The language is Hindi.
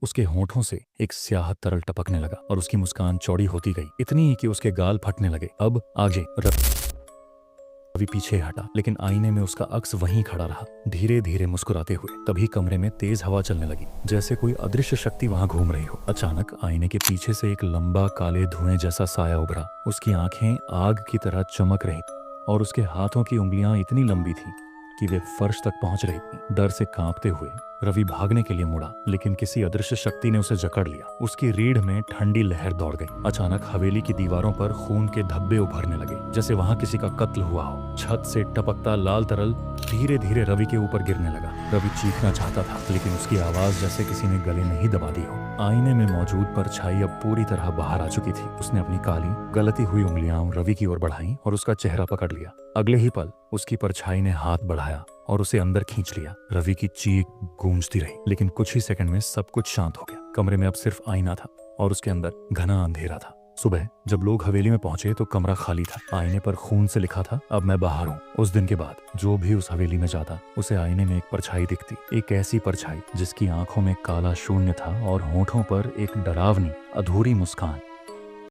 उसके होंठों से एक स्याह तरल टपकने लगा और उसकी मुस्कान चौड़ी होती गई, इतनी कि उसके गाल फटने लगे। अब आगे रवि पीछे हटा, लेकिन आईने में उसका अक्स वहीं खड़ा रहा, धीरे धीरे मुस्कुराते हुए। तभी कमरे में तेज हवा चलने लगी, जैसे कोई अदृश्य शक्ति वहां घूम रही हो। अचानक आईने के पीछे से एक लंबा काले धुएं जैसा साया उभरा। उसकी आंखें आग की तरह चमक रही और उसके हाथों की उंगलियां इतनी लंबी थी कि वे फर्श तक पहुंच रही थी। डर से कांपते हुए रवि भागने के लिए मुड़ा, लेकिन किसी अदृश्य शक्ति ने उसे जकड़ लिया। उसकी रीढ़ में ठंडी लहर दौड़ गई। अचानक हवेली की दीवारों पर खून के धब्बे उभरने लगे, जैसे वहां किसी का कत्ल हुआ हो। छत से टपकता लाल तरल धीरे धीरे रवि के ऊपर गिरने लगा। रवि चीखना चाहता था, लेकिन उसकी आवाज जैसे किसी ने गले नहीं दबा दी हो। आईने में मौजूद परछाई अब पूरी तरह बाहर आ चुकी थी। उसने अपनी काली गलती हुई उंगलियां रवि की ओर बढ़ाई और उसका चेहरा पकड़ लिया। अगले ही पल उसकी परछाई ने हाथ बढ़ाया और उसे अंदर खींच लिया। रवि की चीख गूंजती रही, लेकिन कुछ ही सेकंड में सब कुछ शांत हो गया। कमरे में अब सिर्फ आईना था और उसके अंदर घना अंधेरा था। सुबह जब लोग हवेली में पहुंचे तो कमरा खाली था। आईने पर खून से लिखा था, अब मैं बाहर हूँ। उस दिन के बाद जो भी उस हवेली में जाता, उसे आईने में एक परछाई दिखती, एक ऐसी परछाई जिसकी आंखों में काला शून्य था और होठों पर एक डरावनी अधूरी मुस्कान।